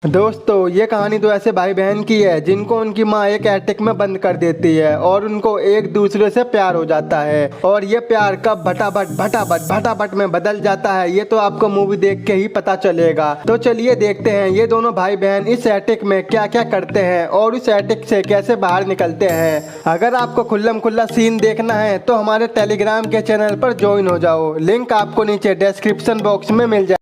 दोस्तों ये कहानी तो ऐसे भाई बहन की है जिनको उनकी माँ एक एटिक में बंद कर देती है और उनको एक दूसरे से प्यार हो जाता है। और ये प्यार कब भटाभट में बदल जाता है ये तो आपको मूवी देख के ही पता चलेगा। तो चलिए देखते हैं ये दोनों भाई बहन इस एटिक में क्या क्या करते हैं और उस एटिक से कैसे बाहर निकलते हैं। अगर आपको खुल्लम खुल्ला सीन देखना है तो हमारे टेलीग्राम के चैनल पर ज्वाइन हो जाओ, लिंक आपको नीचे डिस्क्रिप्शन बॉक्स में मिल जाए।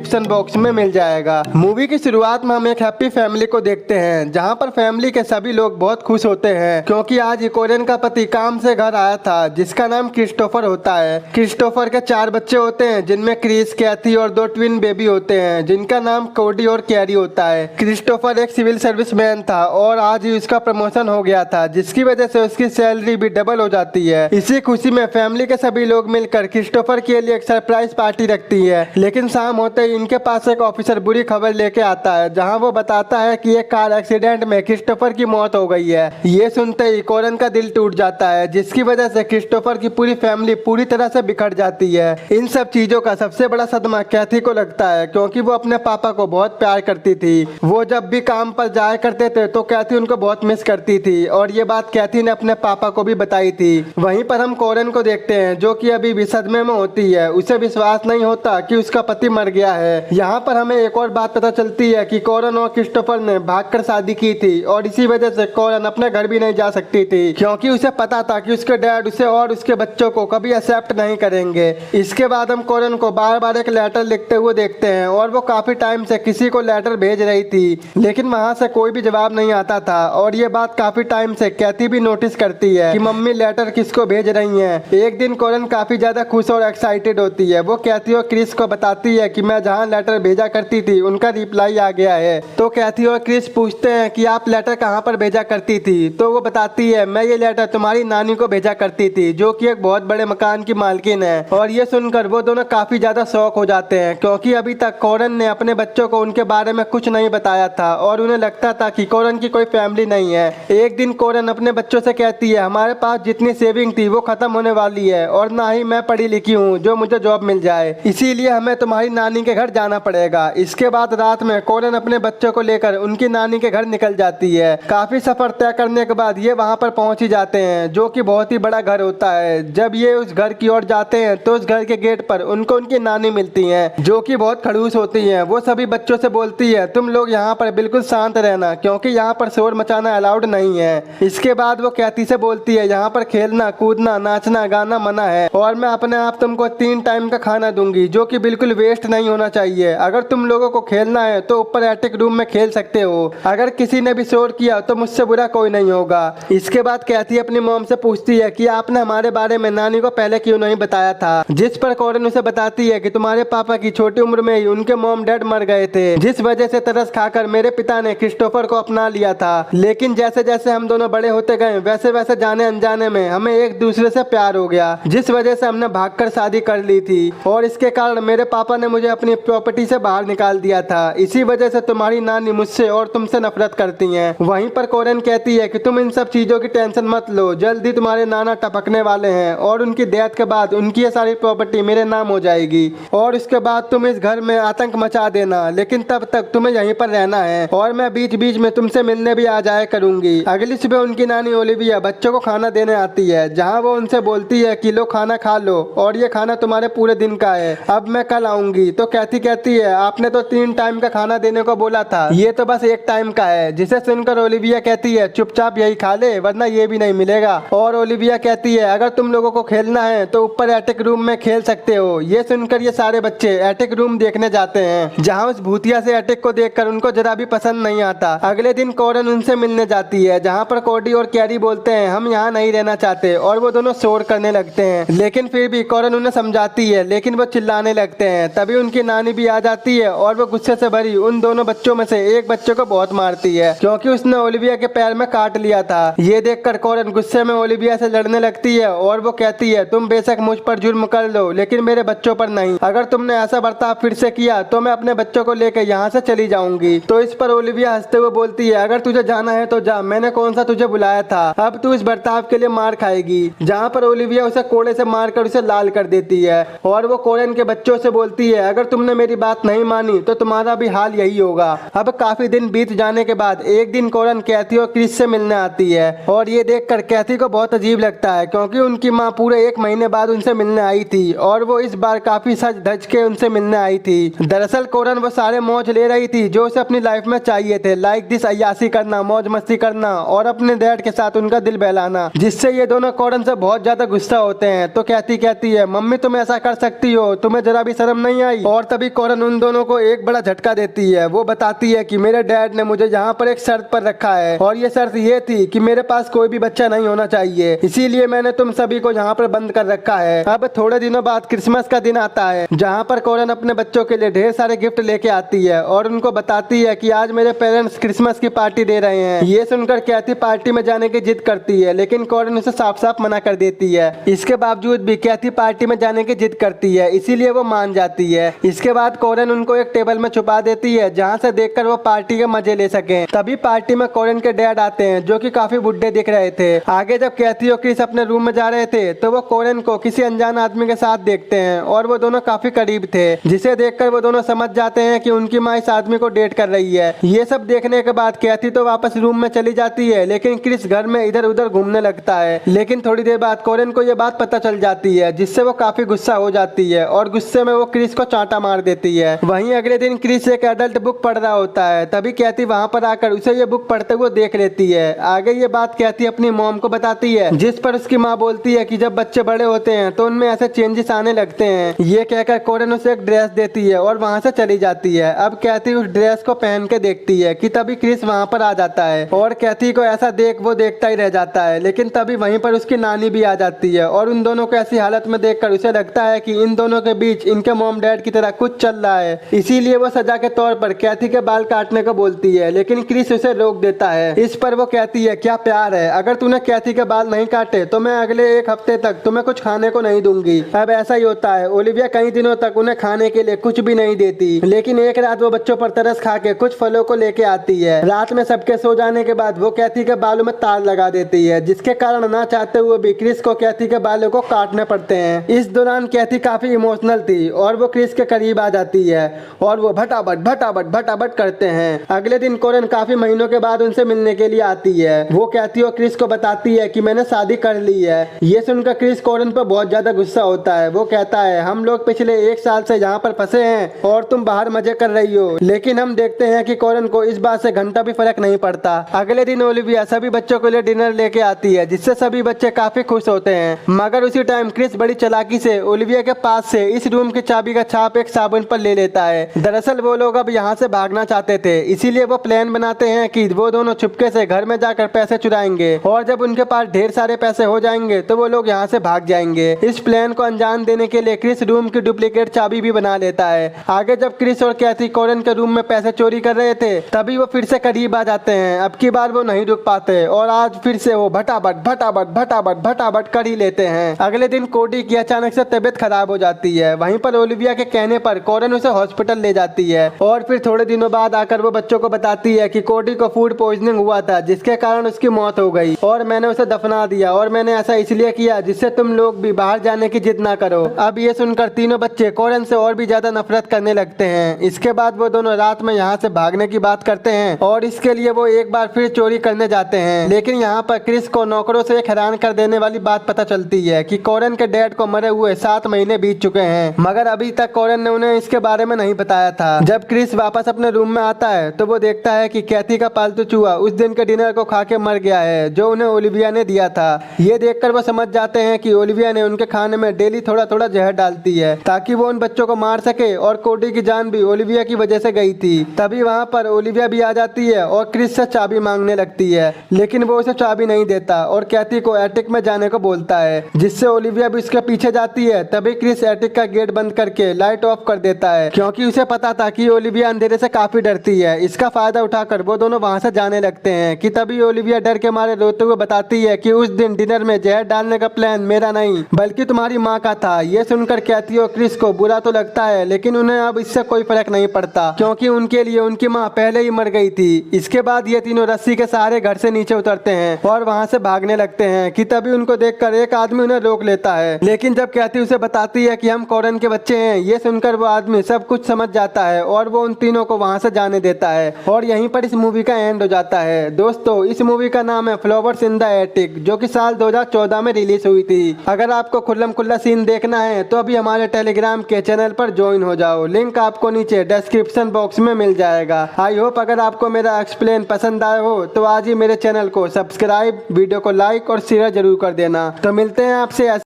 डिस्क्रिप्शन बॉक्स में मिल जाएगा। मूवी की शुरुआत में हम एक हैप्पी फैमिली को देखते हैं जहां पर फैमिली के सभी लोग बहुत खुश होते हैं क्योंकि आज इकोरियन का पति काम से घर आया था जिसका नाम क्रिस्टोफर होता है। क्रिस्टोफर के 4 बच्चे होते हैं जिनमें क्रिस, कैथी और 2 ट्विन बेबी होते हैं जिनका नाम कोडी और कैरी होता है। क्रिस्टोफर एक सिविल सर्विस मैन था और आज ही उसका प्रमोशन हो गया था जिसकी वजह से उसकी सैलरी भी डबल हो जाती है। इसी खुशी में फैमिली के सभी लोग मिलकर क्रिस्टोफर के लिए एक सरप्राइज पार्टी रखती है। लेकिन शाम होते ही इनके पास एक ऑफिसर बुरी खबर लेके आता है जहां वो बताता है कि एक कार एक्सीडेंट में क्रिस्टोफर की मौत हो गई है। ये सुनते ही कोरन का दिल टूट जाता है जिसकी वजह से क्रिस्टोफर की पूरी फैमिली पूरी तरह से बिखर जाती है। इन सब चीजों का सबसे बड़ा सदमा कैथी को लगता है क्योंकि वो अपने पापा को बहुत प्यार करती थी। वो जब भी काम पर जाया करते थे तो कैथी उनको बहुत मिस करती थी और ये बात कैथी ने अपने पापा को भी बताई थी। वहीं पर हम कोरन को देखते हैं जो कि अभी भी सदमे में होती है। उसे विश्वास नहीं होता कि उसका पति मर गया है। यहाँ पर हमें एक और बात पता चलती है कि कोरन और क्रिस्टोफर ने भागकर शादी की थी और इसी वजह से कोरन अपने घर भी नहीं जा सकती थी क्योंकि उसे पता था कि उसके डैड उसे और उसके बच्चों को कभी एक्सेप्ट नहीं करेंगे। इसके बाद हम कोरन को बार बार एक लेटर लिखते हुए देखते हैं और वो काफी टाइम से किसी को लेटर भेज रही थी लेकिन वहाँ से कोई भी जवाब नहीं आता था। और ये बात काफी टाइम से कैथी भी नोटिस करती है कि मम्मी लेटर किसको भेज रही है। एक दिन कोरन काफी ज्यादा खुश और एक्साइटेड होती है। वो कैथी और क्रिस को बताती है कि मैं जहाँ लेटर भेजा करती थी उनका रिप्लाई आ गया है। तो कैथी और क्रिस पूछते हैं कि आप लेटर कहाँ पर भेजा करती थी। तो वो बताती है मैं ये लेटर तुम्हारी नानी को भेजा करती थी जो कि एक बहुत बड़े मकान की मालकिन है। और ये सुनकर वो दोनों काफी ज्यादा शॉक हो जाते हैं क्योंकि अभी तक कोरन ने अपने बच्चों को उनके बारे में कुछ नहीं बताया था और उन्हें लगता था कि कोरन की कोई फैमिली नहीं है। एक दिन कोरन अपने बच्चों से कहती है हमारे पास जितनी सेविंग थी वो खत्म होने वाली है और ना ही मैं पढ़ी लिखी हूँ जो मुझे जॉब मिल जाए, इसीलिए हमें तुम्हारी नानी के घर जाना पड़ेगा। इसके बाद रात में कोरन अपने बच्चों को लेकर उनकी नानी के घर निकल जाती है। काफी सफर तय करने के बाद ये वहाँ पर पहुँच ही जाते हैं जो कि बहुत ही बड़ा घर होता है। जब ये उस घर की ओर जाते हैं तो उस घर के गेट पर उनको उनकी नानी मिलती है जो कि बहुत खड़ूस होती है। वो सभी बच्चों से बोलती है तुम लोग यहाँ पर बिल्कुल शांत रहना क्योंकि यहाँ पर शोर मचाना अलाउड नहीं है। इसके बाद वो कैथी से बोलती है यहाँ पर खेलना, कूदना, नाचना, गाना मना है और मैं अपने आप तुमको 3 टाइम का खाना दूंगी जो कि बिल्कुल वेस्ट नहीं होना चाहिए। अगर तुम लोगों को खेलना है तो ऊपर एटिक रूम में खेल सकते हो। अगर किसी ने भी शोर किया तो मुझसे बुरा कोई नहीं होगा। इसके बाद कैथी अपनी मॉम से पूछती है कि आपने हमारे बारे में नानी को पहले क्यों नहीं बताया था। जिस पर कोरन उसे बताती है कि तुम्हारे पापा की छोटी उम्र में ही उनके मॉम डैड मर गए थे जिस वजह से तरस खाकर मेरे पिता ने क्रिस्टोफर को अपना लिया था। लेकिन जैसे जैसे हम दोनों बड़े होते गए वैसे वैसे जाने अनजाने में हमें एक दूसरे से प्यार हो गया जिस वजह से हमने भागकर शादी कर ली थी और इसके कारण मेरे पापा ने मुझे अपनी प्रॉपर्टी से बाहर निकाल दिया था। इसी वजह से तुम्हारी नानी मुझसे और तुमसे नफरत करती हैं। वहीं पर कोरन कहती है कि तुम इन सब चीजों की टेंशन मत लो, जल्दी तुम्हारे नाना टपकने वाले हैं और उनकी डेथ के बाद उनकी ये सारी प्रॉपर्टी मेरे नाम हो जाएगी और उसके बाद तुम इस घर में आतंक मचा देना। लेकिन तब तक तुम्हें यहीं पर रहना है और मैं बीच बीच में तुमसे मिलने भी आ जाया करूंगी। अगली सुबह उनकी नानी ओलिविया बच्चों को खाना देने आती है जहाँ वो उनसे बोलती है कि लो खाना खा लो और ये खाना तुम्हारे पूरे दिन का है, अब मैं कल आऊंगी। तो कैथी कहती है आपने तो 3 टाइम का खाना देने को बोला था, ये तो बस 1 टाइम का है। जिसे सुनकर ओलिविया कहती है चुपचाप यही खा ले वरना ये भी नहीं मिलेगा। और ओलिविया कहती है अगर तुम लोगों को खेलना है तो ऊपर एटिक रूम में खेल सकते हो। ये सुनकर ये सारे बच्चे एटिक रूम देखने जाते हैं जहाँ उस भूतिया से एटिक को देखकर उनको जरा भी पसंद नहीं आता। अगले दिन कोरन उनसे मिलने जाती है जहाँ पर कोडी और कैरी बोलते हैं हम यहाँ नहीं रहना चाहते और वो दोनों शोर करने लगते हैं। लेकिन फिर भी कोरन उन्हें समझाती है लेकिन वो चिल्लाने लगते हैं। तभी उनकी नानी नानी भी आ जाती है और वो गुस्से से भरी उन दोनों बच्चों में से एक बच्चे को बहुत मारती है क्योंकि उसने ओलिविया के पैर में काट लिया था। ये देखकर कॉरन गुस्से में ओलिविया से लड़ने लगती है और वो कहती है तुम बेशक मुझ पर जुर्म कर लो लेकिन मेरे बच्चों पर नहीं। अगर तुमने ऐसा बर्ताव फिर से किया तो मैं अपने बच्चों को लेकर यहाँ से चली जाऊंगी। तो इस पर ओलिविया हंसते हुए बोलती है अगर तुझे जाना है तो जा, मैंने कौन सा तुझे बुलाया था, अब तू इस बर्ताव के लिए मार खाएगी। जहाँ पर ओलिविया उसे कोड़े से मारकर उसे लाल कर देती है और वो कॉरन के बच्चों से बोलती है अगर तुमने मेरी बात नहीं मानी तो तुम्हारा भी हाल यही होगा। अब काफी दिन बीत जाने के बाद एक दिन कॉरन कैथी और क्रिस से मिलने आती है और ये देखकर कैथी को बहुत अजीब लगता है क्योंकि उनकी माँ पूरे 1 महीने बाद उनसे मिलने आई थी और वो इस बार काफी सज धज के उनसे मिलने आई थी। दरअसल कॉरन वो सारे मौज ले रही थी जो उसे अपनी लाइफ में चाहिए थे, लाइक दिस अय्यासी करना, मौज मस्ती करना और अपने डैड के साथ उनका दिल बहलाना, जिससे ये दोनों कॉरन से बहुत ज्यादा गुस्सा होते हैं। तो कैथी कहती है मम्मी तुम ऐसा कर सकती हो, तुम्हें जरा भी शर्म नहीं आई। और तभी कॉरन उन दोनों को एक बड़ा झटका देती है। वो बताती है कि मेरे डैड ने मुझे यहाँ पर एक शर्त पर रखा है और ये शर्त ये थी कि मेरे पास कोई भी बच्चा नहीं होना चाहिए, इसीलिए मैंने तुम सभी को यहाँ पर बंद कर रखा है। अब थोड़े दिनों बाद क्रिसमस का दिन आता है जहाँ पर कॉरन अपने बच्चों के लिए ढेर सारे गिफ्ट लेके आती है और उनको बताती है कि आज मेरे पेरेंट्स क्रिसमस की पार्टी दे रहे हैं। ये सुनकर कैथी पार्टी में जाने की जिद करती है लेकिन कॉरन उसे साफ साफ मना कर देती है। इसके बावजूद भी कैथी पार्टी में जाने की जिद करती है, इसीलिए वो मान जाती है। इसके बाद कॉरन उनको एक टेबल में छुपा देती है जहाँ से देखकर वो पार्टी के मजे ले सके। तभी पार्टी में कॉरन के डैड आते हैं जो कि काफी बुढ़े दिख रहे थे। आगे जब कैथी और क्रिस अपने रूम में जा रहे थे तो वो कॉरन को किसी अनजान आदमी के साथ देखते हैं और वो दोनों काफी करीब थे, जिसे देखकर वो दोनों समझ जाते हैं कि उनकी माँ इस आदमी को डेट कर रही है। ये सब देखने के बाद कैथी तो वापस रूम में चली जाती है लेकिन क्रिस घर में इधर उधर घूमने लगता है। लेकिन थोड़ी देर बाद कॉरन को ये बात पता चल जाती है जिससे वो काफी गुस्सा हो जाती है और गुस्से में वो क्रिस को चांटा मार देती है। वहीं अगले दिन क्रिस एक एडल्ट बुक पढ़ रहा होता है, तभी कैथी वहाँ पर आकर उसे ये बुक पढ़ते हुए देख लेती है। आगे ये बात कैथी अपनी मॉम को बताती है जिस पर उसकी माँ बोलती है कि जब बच्चे बड़े होते हैं तो उनमें ऐसे चेंजेस आने लगते हैं। ये कहकर कॉरन उसे एक ड्रेस देती है और वहाँ से चली जाती है। अब कैथी उस ड्रेस को पहन के देखती है कि तभी क्रिस वहाँ पर आ जाता है और कैथी को ऐसा देख वो देखता ही रह जाता है। लेकिन तभी वहीं पर उसकी नानी भी आ जाती है और उन दोनों को ऐसी हालत में देखकर उसे लगता है कि इन दोनों के बीच इनके मॉम डैड की तरह कुछ चल रहा है, इसीलिए वो सजा के तौर पर कैथी के बाल काटने को बोलती है लेकिन क्रिस उसे रोक देता है। इस पर वो कहती है क्या प्यार है, अगर तूने कैथी के बाल नहीं काटे तो मैं अगले 1 हफ्ते तक तुम्हें कुछ खाने को नहीं दूंगी। अब ऐसा ही होता है, ओलिविया कई दिनों तक उन्हें खाने के लिए कुछ भी नहीं देती लेकिन एक रात वो बच्चों पर तरस खा के कुछ फलों को लेके आती है। रात में सबके सो जाने के बाद वो कैथी के बालों में तार लगा देती है जिसके कारण ना चाहते हुए भी क्रिस को कैथी के बालों को काटने पड़ते हैं। इस दौरान कैथी काफी इमोशनल थी और वो क्रिस के करीब आ जाती है और वो भटाभट भटाभट भटाभट करते हैं। अगले दिन कॉरन काफी महीनों के बाद उनसे मिलने के लिए आती है। वो कैथी और क्रिस को बताती है कि मैंने शादी कर ली है। ये सुनकर क्रिस कॉरन पर बहुत ज्यादा गुस्सा होता है। वो कहता है हम लोग पिछले 1 साल से यहाँ पर फंसे हैं और तुम बाहर मजे कर रही हो। लेकिन हम देखते हैं कि कॉरन को इस बात से घंटा भी फर्क नहीं पड़ता। अगले दिन ओलिविया सभी बच्चों के लिए डिनर लेके आती है जिससे सभी बच्चे काफी खुश होते हैं। मगर उसी टाइम क्रिस बड़ी चालाकी से ओलिविया के पास से इस रूम की चाबी का छाप एक साबुन पर ले लेता है। दरअसल वो लोग अब यहाँ से भागना चाहते थे, इसीलिए वो प्लान बनाते हैं कि वो दोनों चुपके से घर में जाकर पैसे चुराएंगे और जब उनके पास ढेर सारे पैसे हो जाएंगे तो वो लोग यहाँ से भाग जाएंगे। इस प्लान को अंजाम देने के लिए क्रिस रूम की डुप्लीकेट चाबी भी बना लेता है। आगे जब क्रिस और कैथी कॉरन के रूम में पैसे चोरी कर रहे थे तभी वो फिर से करीब आ जाते हैं। अब की बार वो नहीं रुक पाते और आज फिर से वो भटाभट भटाभट भटाभट भटाभट कर ही लेते हैं। अगले दिन कोडी की अचानक से तबीयत खराब हो जाती है। वहीं पर ओलिविया के कहने पर कॉरन उसे हॉस्पिटल ले जाती है और फिर थोड़े दिनों बाद आकर वो बच्चों को बताती है कि कोडी को फूड पॉइजनिंग हुआ था जिसके कारण उसकी मौत हो गई और मैंने उसे दफना दिया और मैंने ऐसा इसलिए किया जिससे तुम लोग भी बाहर जाने की जिद ना करो। अब ये सुनकर तीनों बच्चे कॉरन से और भी ज्यादा नफरत करने लगते हैं। इसके बाद वो दोनों रात में यहाँ से भागने की बात करते हैं और इसके लिए वो एक बार फिर चोरी करने जाते हैं। लेकिन यहाँ पर क्रिस को नौकरों से एक हैरान कर देने वाली बात पता चलती है कि कॉरन के डैड को मरे हुए 7 महीने बीत चुके हैं, मगर अभी तक कॉरन ने उन्हें इसके बारे में नहीं बताया था। जब क्रिस वापस अपने रूम में आता है तो वो देखता है कि कैथी का पालतू चूहा उस दिन के डिनर को खा के मर गया है जो उन्हें ओलिविया ने दिया था। ये देखकर वो समझ जाते हैं कि ओलिविया ने उनके खाने में डेली थोड़ा थोड़ा जहर डालती है ताकि वो उन बच्चों को मार सके और कोडी की जान भी ओलिविया की वजह से गई थी। तभी वहाँ पर ओलिविया भी आ जाती है और क्रिस से चाबी मांगने लगती है लेकिन वो उसे चाबी नहीं देता और कैथी को एटिक में जाने को बोलता है जिससे ओलिविया भी उसके पीछे जाती है। तभी क्रिस एटिक का गेट बंद करके लाइट ऑफ कर देता है, क्योंकि उसे पता था कि ओलिविया अंधेरे से काफी डरती है। इसका फायदा उठाकर वो दोनों वहाँ से जाने लगते हैं कि तभी ओलिविया डर के मारे रोते हुए बताती है कि उस दिन डिनर में जहर डालने का प्लान मेरा नहीं बल्कि तुम्हारी माँ का था। ये सुनकर कैथी और क्रिस को बुरा तो लगता है, लेकिन उन्हें अब इससे कोई फर्क नहीं पड़ता, क्योंकि उनके लिए उनकी माँ पहले ही मर गई थी। इसके बाद ये तीनों रस्सी के सहारे घर से नीचे उतरते हैं और वहाँ से भागने लगते हैं कि तभी उनको देखकर एक आदमी उन्हें रोक लेता है। लेकिन जब कैथी उसे बताती है कि हम कॉरन के बच्चे हैं, ये सुनकर वो आदमी सब कुछ समझ जाता है और वो उन तीनों को वहाँ से जाने देता है और यहीं पर इस मूवी का एंड हो जाता है। दोस्तों, इस मूवी का नाम है फ्लावर्स इन द एटिक, जो कि साल 2014 में रिलीज हुई थी। अगर आपको खुल्लम खुल्ला सीन देखना है तो अभी हमारे टेलीग्राम के चैनल पर ज्वाइन हो जाओ, लिंक आपको नीचे डिस्क्रिप्शन बॉक्स में मिल जाएगा। आई होप अगर आपको मेरा एक्सप्लेन पसंद आया हो तो आज ही मेरे चैनल को सब्सक्राइब, वीडियो को लाइक और शेयर जरूर कर देना। तो मिलते हैं आपसे